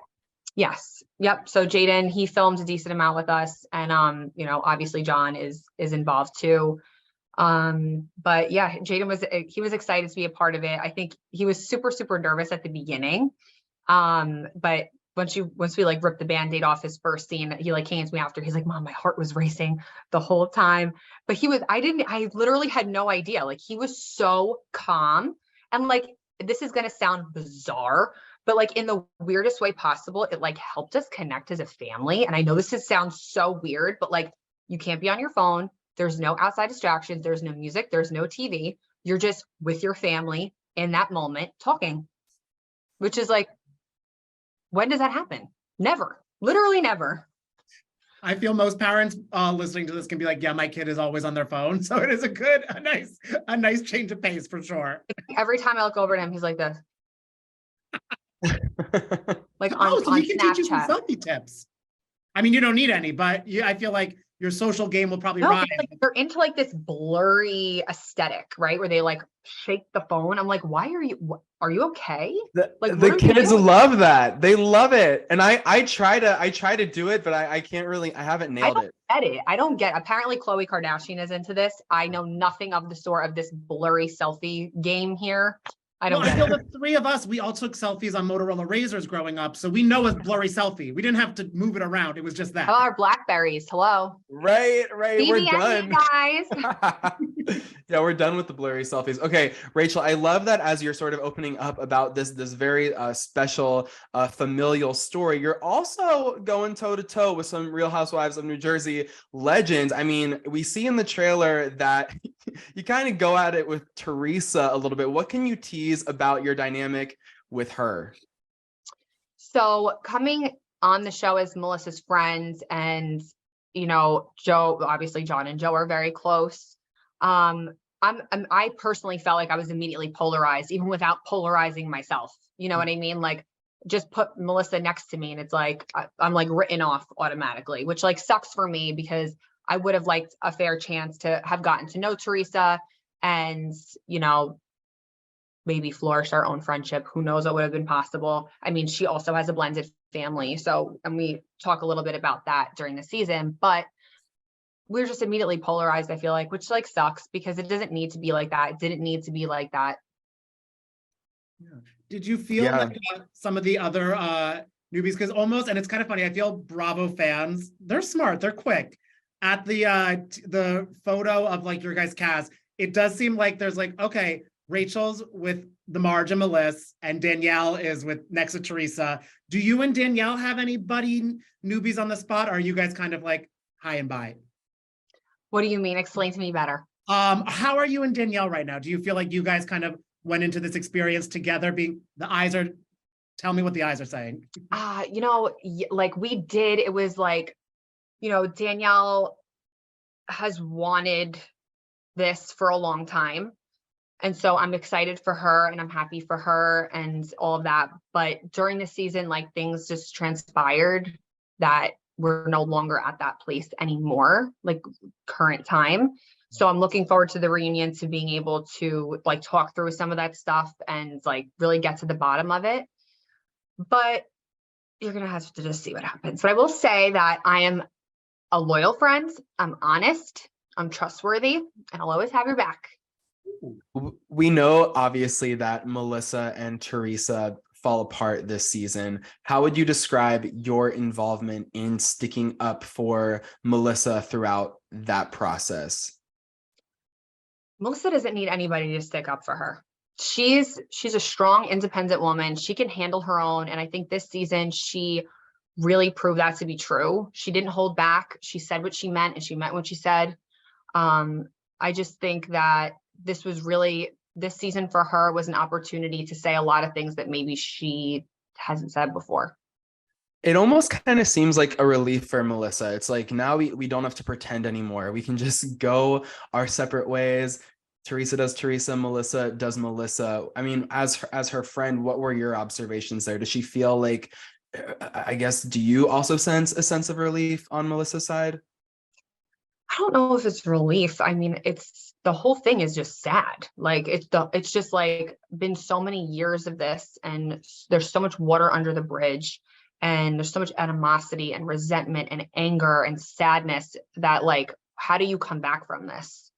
Yes. Yep. So Jaden, he filmed a decent amount with us, and obviously John is involved too. But yeah, Jaden was excited to be a part of it. I think he was super, super nervous at the beginning. But once we like ripped the Band-Aid off his first scene, he like came to me after, he's like, Mom, my heart was racing the whole time. But I literally had no idea. Like he was so calm, and like, this is going to sound bizarre, but like in the weirdest way possible, it like helped us connect as a family. And I know sounds so weird, but like, you can't be on your phone. There's no outside distractions. There's no music. There's no TV. You're just with your family in that moment talking, which is like, when does that happen? Never, literally never. I feel most parents listening to this can be like, yeah, my kid is always on their phone. So it is a nice change of pace for sure. Every time I look over at him, he's like this. Like so on we can teach you some Snapchat. selfie tips. I mean, you don't need any, but I feel like your social game will probably rise. They're into like this blurry aesthetic, right? Where they like shake the phone. I'm like, why are you okay? The kids love that. They love it. And I try to do it, but I can't really, I haven't nailed it. I don't get, apparently Khloe Kardashian is into this. I know nothing of the sort of this blurry selfie game here. I feel the three of us, we all took selfies on Motorola Razors growing up. So we know it's blurry selfie. We didn't have to move it around. It was just that. Oh, our Blackberries. Hello. Right. We're done. Guys. Yeah, we're done with the blurry selfies. Okay, Rachel, I love that as you're sort of opening up about this very special familial story, you're also going toe to toe with some Real Housewives of New Jersey legends. I mean, we see in the trailer that you kind of go at it with Teresa a little bit. What can you tease about your dynamic with her? So coming on the show as Melissa's friends, and Joe, obviously John and Joe are very close. I personally felt like I was immediately polarized, even without polarizing myself. You know what I mean? Like, just put Melissa next to me, and it's like I'm like written off automatically, which like sucks for me because I would have liked a fair chance to have gotten to know Teresa and, maybe flourish our own friendship. Who knows what would have been possible? I mean, she also has a blended family. So, and we talk a little bit about that during the season, but we're just immediately polarized, I feel like, which like sucks because it doesn't need to be like that. It didn't need to be like that. Yeah. Did you feel like some of the other newbies, because almost, and it's kind of funny, I feel Bravo fans, they're smart, they're quick. At the photo of like your guys' cast, it does seem like there's like, okay, Rachel's with the Marge and Melissa, and Danielle is with next to Teresa. Do you and Danielle have any buddy newbies on the spot? Or are you guys kind of like high and by? What do you mean? Explain to me better. How are you and Danielle right now? Do you feel like you guys kind of went into this experience together? Tell me what the eyes are saying. Like we did, it was like, Danielle has wanted this for a long time. And so I'm excited for her and I'm happy for her and all of that. But during the season, like things just transpired that we're no longer at that place anymore, like current time. So I'm looking forward to the reunion, to being able to like talk through some of that stuff and like really get to the bottom of it. But you're going to have to just see what happens. But I will say that I am a loyal friend. I'm honest. I'm trustworthy, and I'll always have your back. We know obviously that Melissa and Teresa fall apart this season. How would you describe your involvement in sticking up for Melissa throughout that process? Melissa doesn't need anybody to stick up for her. She's a strong, independent woman. She can handle her own. And I think this season she really proved that to be true. She didn't hold back. She said what she meant and she meant what she said. I just think that this season for her was an opportunity to say a lot of things that maybe she hasn't said before. It almost kind of seems like a relief for Melissa. It's like now we don't have to pretend anymore. We can just go our separate ways. Teresa does Teresa, Melissa does Melissa. I mean, as her friend, what were your observations there? Does she feel like, I guess, do you also sense a sense of relief on Melissa's side? I don't know if it's relief. I mean, the whole thing is just sad. Like it's just like been so many years of this, and there's so much water under the bridge, and there's so much animosity and resentment and anger and sadness that like, how do you come back from this?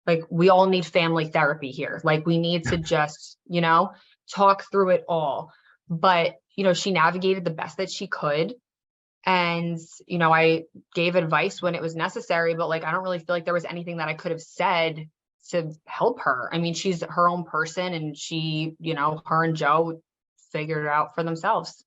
Like, we all need family therapy here. Like, we need to just, talk through it all. But, she navigated the best that she could. And, I gave advice when it was necessary, but like, I don't really feel like there was anything that I could have said to help her. I mean, she's her own person, and she, her and Joe figured it out for themselves.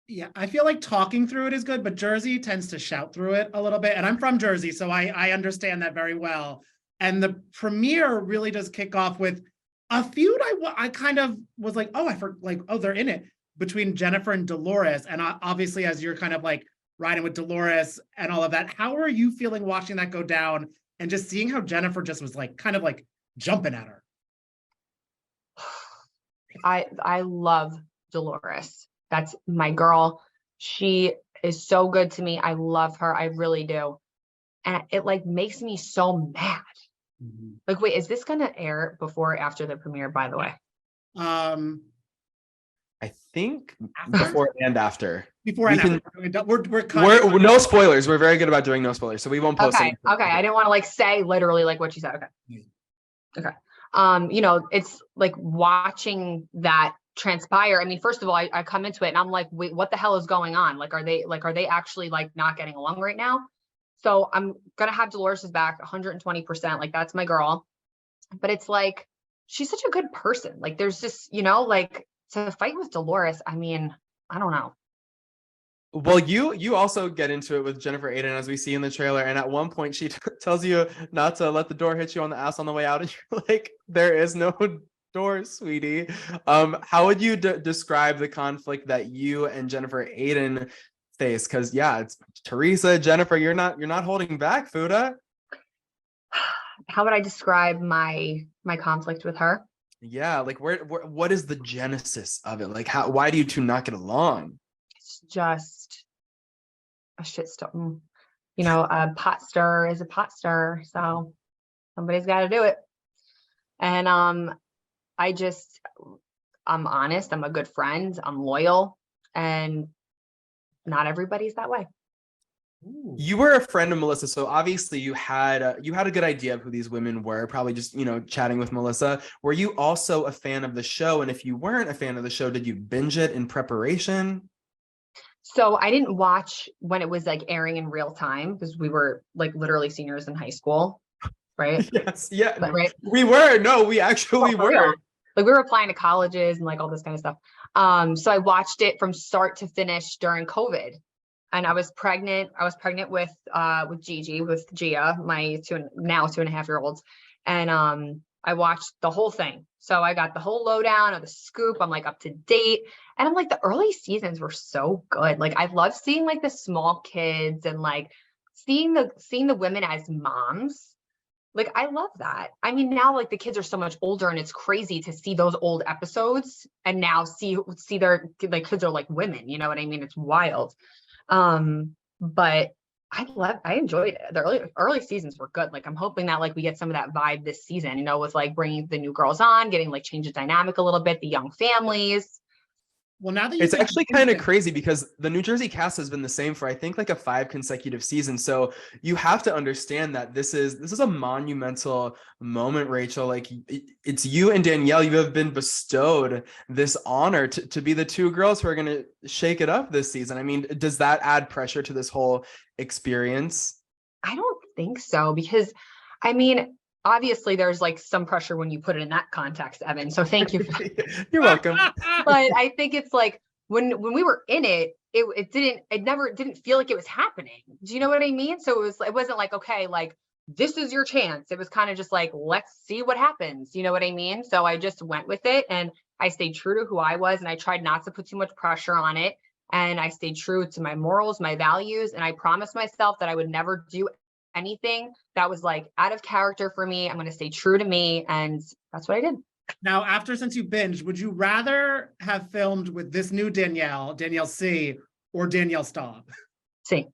Yeah, I feel like talking through it is good, but Jersey tends to shout through it a little bit. And I'm from Jersey, so I understand that very well. And the premiere really does kick off with a feud. I kind of was like, they're in it, between Jennifer and Dolores. And obviously, as you're kind of like riding with Dolores and all of that, how are you feeling watching that go down and just seeing how Jennifer just was like kind of like jumping at her? I love Dolores. That's my girl. She is so good to me. I love her. I really do. And it like makes me so mad. Mm-hmm. Like, wait, is this going to air before or after the premiere, by the way? I think before and after. Before and after. We're no spoilers. We're very good about doing no spoilers, so we won't post anything. Okay. I didn't want to like say literally like what you said. Okay. It's like watching that transpire. I mean, first of all, I come into it and I'm like, wait, what the hell is going on? Like, are they actually like not getting along right now? So I'm going to have Dolores's back 120%. Like, that's my girl. But it's like, she's such a good person. Like, there's just, like, to fight with Dolores, I mean, I don't know. Well, you also get into it with Jennifer Aiden, as we see in the trailer. And at one point, she tells you not to let the door hit you on the ass on the way out. And you're like, there is no door, sweetie. How would you describe the conflict that you and Jennifer Aiden face? Because it's Teresa, Jennifer, you're not holding back, Fuda. How would I describe my conflict with her? Yeah, like what is the genesis of it? Like, why do you two not get along? It's just a shitstorm. A pot stir is a pot stir, so somebody's got to do it. And I'm honest, I'm a good friend, I'm loyal, and not everybody's that way. You were a friend of Melissa, so obviously you had a good idea of who these women were, probably just, chatting with Melissa. Were you also a fan of the show? And if you weren't a fan of the show, did you binge it in preparation? So I didn't watch when it was like airing in real time, because we were like literally seniors in high school, right? Yes, yeah. Right. We were. No, we actually were. Real. Like, we were applying to colleges and like all this kind of stuff. So I watched it from start to finish during COVID. And I was pregnant. I was pregnant with Gigi, with Gia, my 2.5-year-olds. And I watched the whole thing. So I got the whole lowdown of the scoop. I'm like up to date. And I'm like, the early seasons were so good. Like, I love seeing like the small kids and like seeing the women as moms. Like, I love that. I mean, now like the kids are so much older and it's crazy to see those old episodes and now see their like kids are like women, you know what I mean? It's wild. But I enjoyed it. The early seasons were good. Like, I'm hoping that like we get some of that vibe this season, you know, with like bringing the new girls on, getting like change the dynamic a little bit, the young families. Well, now that you It's say actually kind of crazy because the New Jersey cast has been the same for I think like a 5 consecutive seasons. So you have to understand that this is a monumental moment, Rachel. Like it's you and Danielle, you have been bestowed this honor to be the 2 girls who are going to shake it up this season. I mean, does that add pressure to this whole experience? I don't think so, because I mean, obviously there's like some pressure when you put it in that context, Evan. So thank you. You're welcome. But I think it's like when we were in it, it never didn't feel like it was happening. Do you know what I mean? So it wasn't like, okay, like this is your chance. It was kind of just like, let's see what happens. You know what I mean? So I just went with it and I stayed true to who I was and I tried not to put too much pressure on it. And I stayed true to my morals, my values, and I promised myself that I would never do anything that was like out of character for me. I'm going to stay true to me. And that's what I did. Now, since you binged, would you rather have filmed with this new Danielle C, or Danielle Staub? See.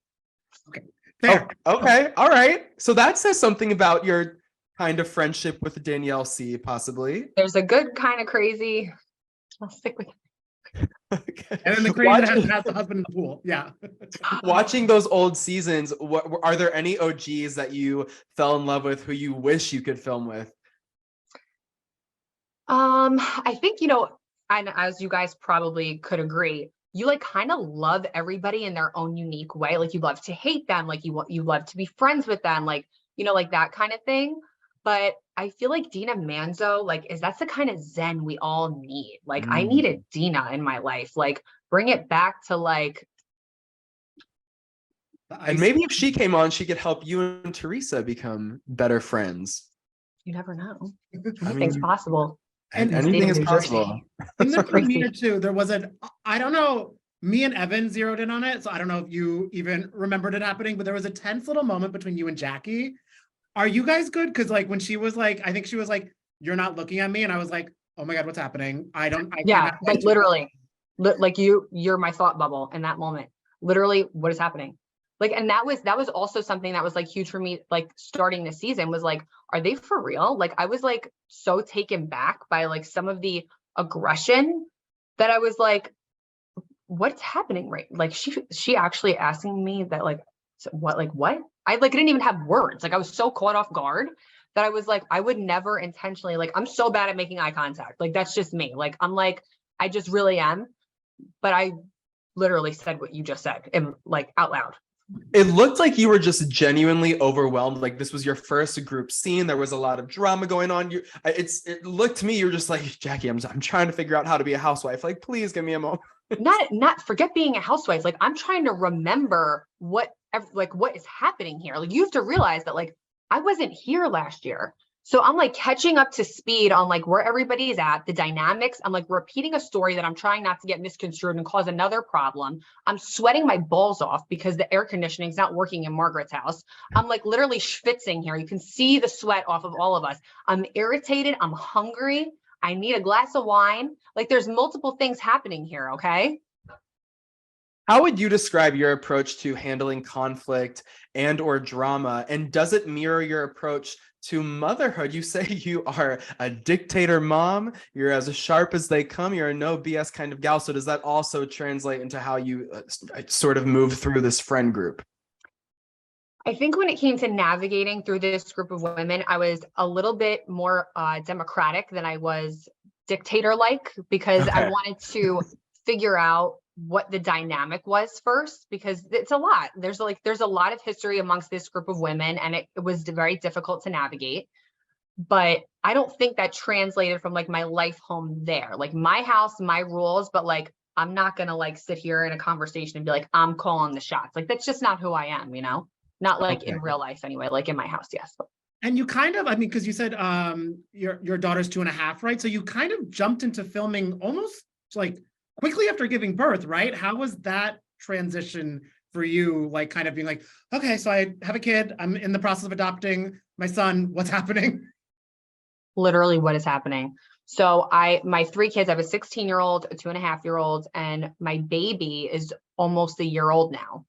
Okay. Fair. Oh, okay. All right. So that says something about your kind of friendship with Danielle C, possibly. There's a good kind of crazy. I'll stick with it. Okay. And then the crazy that has the husband in the pool. Yeah. Watching those old seasons, are there any OGs that you fell in love with who you wish you could film with? I think, you know, and as you guys probably could agree, you like kind of love everybody in their own unique way. Like you love to hate them, like you love to be friends with them, like, you know, like that kind of thing. But I feel like Dina Manzo, like, that's the kind of zen we all need. Like, I needed Dina in my life. Like, bring it back to like. And maybe if she came on, she could help you and Teresa become better friends. You never know. I Anything's mean, possible. And anything is possible. In the premiere too, there was I don't know, me and Evan zeroed in on it, so I don't know if you even remembered it happening, but there was a tense little moment between you and Jackie. Are you guys good? Because like when she was like, I think she was like, "You're not looking at me," and I was like, "Oh my God, what's happening?" Yeah, like literally, like you're my thought bubble in that moment. Literally, what is happening? Like, and that was also something that was like huge for me, like starting the season was like, are they for real? Like, I was like so taken back by like some of the aggression that I was like, what's happening? Right. Like she actually asking me that, like, what? I like didn't even have words. Like I was so caught off guard that I was like, I would never intentionally, like, I'm so bad at making eye contact. Like, that's just me. Like, I'm like, I just really am. But I literally said what you just said and like out loud. It looked like you were just genuinely overwhelmed. Like this was your first group scene. There was a lot of drama going on. It looked to me, you were just like, Jackie, I'm trying to figure out how to be a housewife. Like, please give me a moment. Not forget being a housewife. Like, I'm trying to remember what is happening here. Like, you have to realize that like I wasn't here last year. So I'm like catching up to speed on like where everybody's at, the dynamics. I'm like repeating a story that I'm trying not to get misconstrued and cause another problem. I'm sweating my balls off because the air conditioning's not working in Margaret's house. I'm like literally schwitzing here. You can see the sweat off of all of us. I'm irritated. I'm hungry. I need a glass of wine. Like there's multiple things happening here. Okay. How would you describe your approach to handling conflict and or drama? And does it mirror your approach to motherhood? You say you are a dictator mom. You're as sharp as they come. You're a no BS kind of gal. So does that also translate into how you sort of move through this friend group? I think when it came to navigating through this group of women, I was a little bit more democratic than I was dictator-like because I wanted to figure out what the dynamic was first, because it's a lot. There's a lot of history amongst this group of women, and it was very difficult to navigate. But I don't think that translated from like my life home there, like my house, my rules. But like, I'm not gonna like sit here in a conversation and be like, I'm calling the shots. Like that's just not who I am, you know. Not like in real life anyway, like in my house, yes. And you kind of, I mean, because you said your daughter's 2.5, right? So you kind of jumped into filming almost like quickly after giving birth, right? How was that transition for you, like kind of being like, okay, so I have a kid, I'm in the process of adopting my son, what's happening? Literally what is happening. So my three kids, I have a 16-year-old, a 2.5-year-old, and my baby is almost a year old now.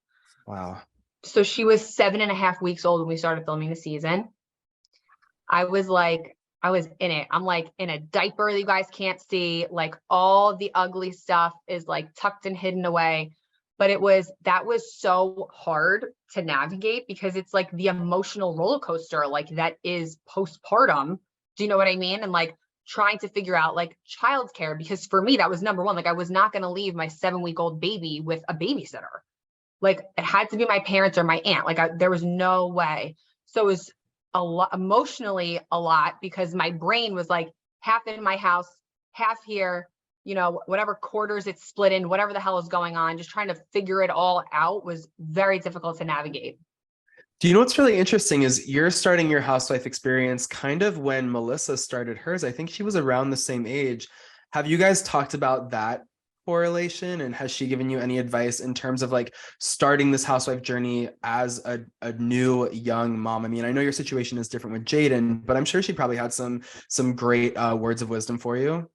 Wow. So she was 7.5 weeks old when we started filming the season. I was in it. I'm like in a diaper that you guys can't see. Like all the ugly stuff is like tucked and hidden away. But that was so hard to navigate because it's like the emotional roller coaster, like that is postpartum. Do you know what I mean? And like trying to figure out like childcare, because for me, that was number one. Like I was not going to leave my 7-week-old baby with a babysitter. Like it had to be my parents or my aunt. Like there was no way. So it was a lot emotionally, a lot, because my brain was like half in my house, half here, whatever quarters it's split in, whatever the hell is going on, just trying to figure it all out was very difficult to navigate. Do you know what's really interesting is you're starting your housewife experience kind of when Melissa started hers. I think she was around the same age. Have you guys talked about that correlation, and has she given you any advice in terms of like starting this housewife journey as a new young mom? I mean, I know your situation is different with Jaden, but I'm sure she probably had some great words of wisdom for you.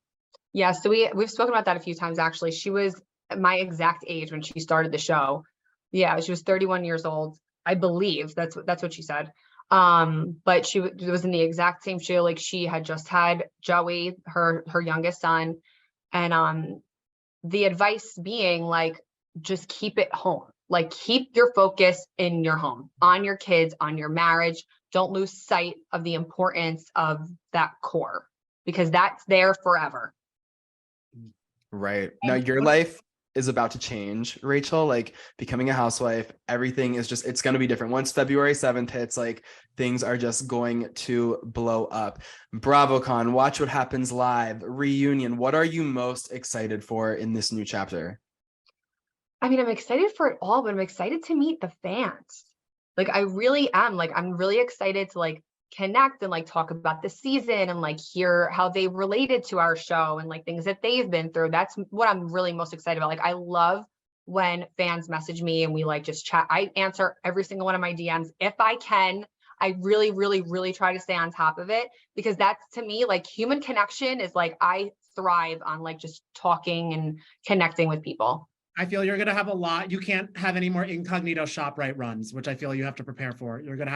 Yeah, so we've spoken about that a few times actually. She was my exact age when she started the show. Yeah, she was 31 years old, I believe. That's what she said. But she was in the exact same show. Like she had just had Joey, her youngest son, and the advice being like, just keep it home. Like keep your focus in your home, on your kids, on your marriage. Don't lose sight of the importance of that core, because that's there forever. Right. Now your life is about to change, Rachel. Like becoming a housewife, everything is just, it's going to be different. Once February 7th hits, like things are just going to blow up. BravoCon, Watch What Happens Live, Reunion. What are you most excited for in this new chapter? I mean, I'm excited for it all, but I'm excited to meet the fans. Like I really am. Like I'm really excited to like connect and like talk about the season and like hear how they related to our show and like things that they've been through. That's what I'm really most excited about. Like I love when fans message me and we like just chat. I answer every single one of my DMs if I can. I really, really, really try to stay on top of it, because that's, to me, like human connection is like, I thrive on like just talking and connecting with people. I feel you're gonna have a lot. You can't have any more incognito ShopRite runs, which I feel you have to prepare for. You might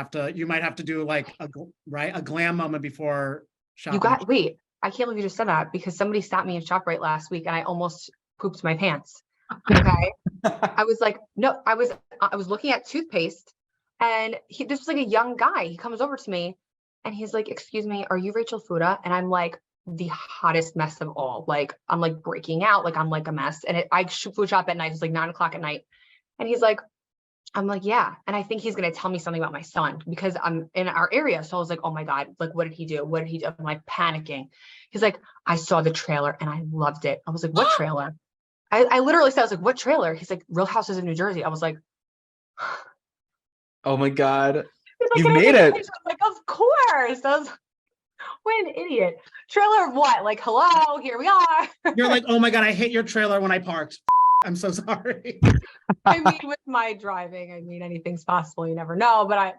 have to do like a glam moment before shopping. Wait, I can't believe you just said that, because somebody stopped me in ShopRite last week and I almost pooped my pants. Okay. I was like, no, I was looking at toothpaste, and this was like a young guy. He comes over to me and he's like, excuse me, are you Rachel Fuda? And I'm like, the hottest mess of all. Like, I'm like breaking out, like I'm like a mess. And I food shop at night. It's like 9 o'clock at night. And he's like, I'm like, yeah. And I think he's going to tell me something about my son because I'm in our area. So I was like, oh my God, like, what did he do? What did he do? I'm like panicking. He's like, I saw the trailer and I loved it. I was like, what trailer? I literally said, I was like, what trailer? He's like, Real Houses in New Jersey. I was like, Oh my God. like, You've made it. I was like, of course. I was, what an idiot. Trailer of what? Like, hello, here we are. You're like, oh my God, I hit your trailer when I parked. I'm so sorry. I mean, with my driving, I mean, anything's possible. You never know, but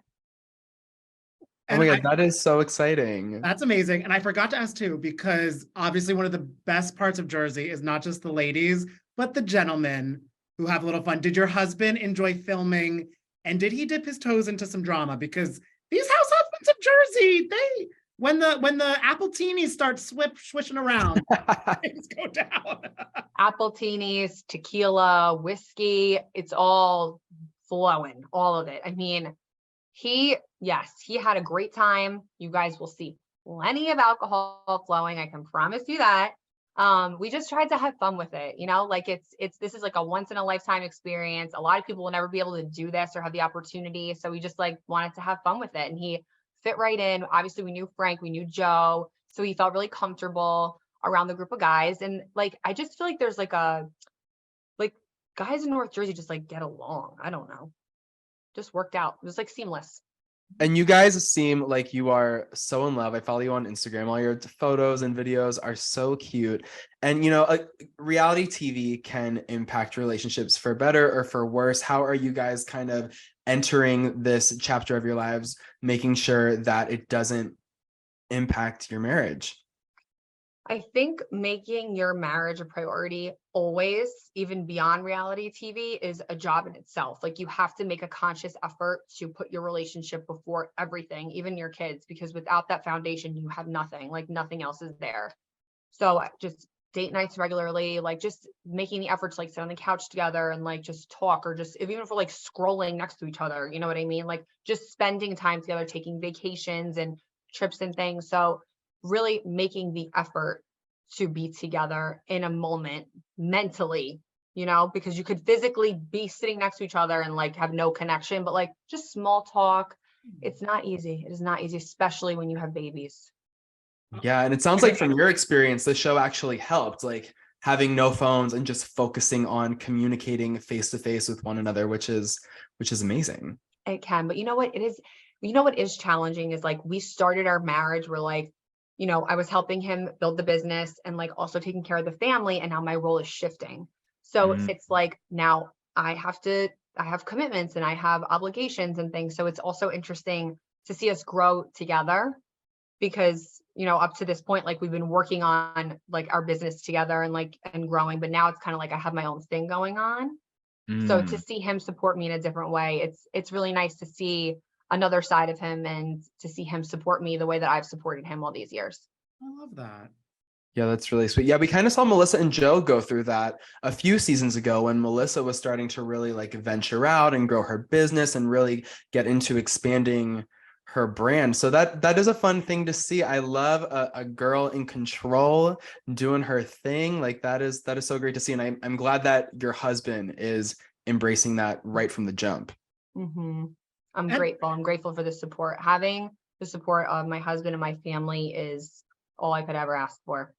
Oh my God, that is so exciting. That's amazing. And I forgot to ask too, because obviously one of the best parts of Jersey is not just the ladies, but the gentlemen who have a little fun. Did your husband enjoy filming, and did he dip his toes into some drama? Because these house husbands of Jersey, when the Appletinis start swishing around, things go down. Appletinis, tequila, whiskey, it's all flowing, all of it. I mean, he had a great time. You guys will see plenty of alcohol flowing. I can promise you that. We just tried to have fun with it, like this is like a once in a lifetime experience. A lot of people will never be able to do this or have the opportunity. So we just like wanted to have fun with it. And he fit right in. Obviously we knew Frank, we knew Joe. So he felt really comfortable around the group of guys. And like, I just feel like there's like guys in North Jersey just like get along. I don't know. Just worked out. It was like seamless. And you guys seem like you are so in love. I follow you on Instagram. All your photos and videos are so cute. And, reality TV can impact relationships for better or for worse. How are you guys kind of entering this chapter of your lives, making sure that it doesn't impact your marriage? I think making your marriage a priority always, even beyond reality TV, is a job in itself. Like you have to make a conscious effort to put your relationship before everything, even your kids, because without that foundation, you have nothing, like nothing else is there. So just date nights regularly, like just making the effort to like sit on the couch together and like just talk, or just even if we're like scrolling next to each other, you know what I mean? Like just spending time together, taking vacations and trips and things. So really making the effort to be together in a moment mentally, because you could physically be sitting next to each other and like have no connection, but like just small talk. It's not easy. It is not easy, especially when you have babies. Yeah, and it sounds like from your experience, the show actually helped, like having no phones and just focusing on communicating face to face with one another, which is amazing. It can, but what is challenging is like we started our marriage, we're like, I was helping him build the business and like also taking care of the family, and now my role is shifting. So it's like now I have commitments and I have obligations and things. So it's also interesting to see us grow together, because up to this point, like we've been working on like our business together and growing, but now it's kind of like I have my own thing going on. So to see him support me in a different way, it's really nice to see another side of him and to see him support me the way that I've supported him all these years. I love that. Yeah, that's really sweet. Yeah, we kind of saw Melissa and Joe go through that a few seasons ago when Melissa was starting to really like venture out and grow her business and really get into expanding her brand. So that is a fun thing to see. I love a girl in control doing her thing. Like that is so great to see. And I'm glad that your husband is embracing that right from the jump. Mm-hmm. I'm grateful. I'm grateful for the support. Having the support of my husband and my family is all I could ever ask for.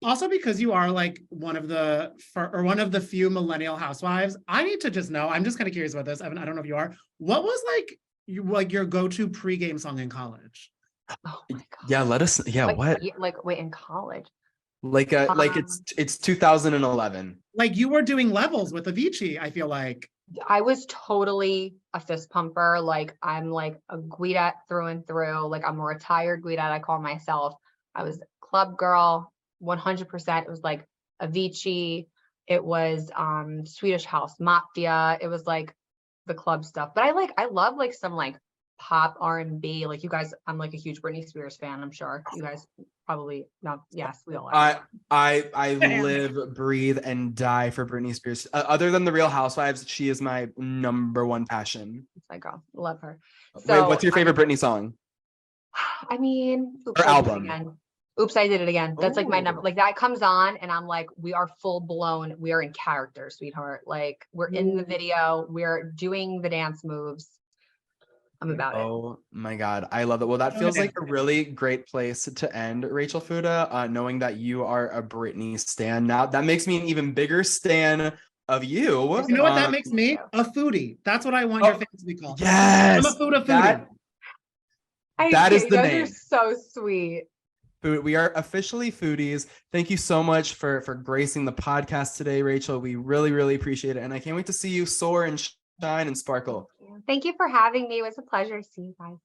Also, because you are like one of the few millennial housewives, I need to just know, I'm just kind of curious about this, Evan, I don't know if you are, what was your go-to pregame song in college? Oh my God. Yeah, let us, yeah, what? Wait, in college? Like it's 2011. Like you were doing levels with Avicii, I feel like. I was totally a fist pumper. Like I'm like a Guidette through and through. Like I'm a retired Guidette, I call myself. I was a club girl, 100%. It was like Avicii. It was Swedish House Mafia. It was like the club stuff. But I love like some like pop R&B. Like you guys, I'm like a huge Britney Spears fan. I'm sure you guys probably know. Yes, we all are. I live, breathe, and die for Britney Spears. Other than the Real Housewives, she is my number one passion. My girl, love her. So, wait, what's your favorite Britney song? I mean, or album? Oops, I Did It Again. That's like my number. Ooh. Like that comes on and I'm like, we are full blown. We are in character, sweetheart. Like we're in the video. We're doing the dance moves. I'm about it. Oh my God. I love it. Well, that feels like a really great place to end, Rachel Fuda, knowing that you are a Britney stan. Now that makes me an even bigger stan of you. You know what that makes me? A foodie. That's what I want your fans to be called. Yes. I'm a Fuda foodie. That is the name. You're so sweet. We are officially foodies. Thank you so much for gracing the podcast today, Rachel. We really, really appreciate it. And I can't wait to see you soar and shine and sparkle. Thank you for having me. It was a pleasure to see you guys.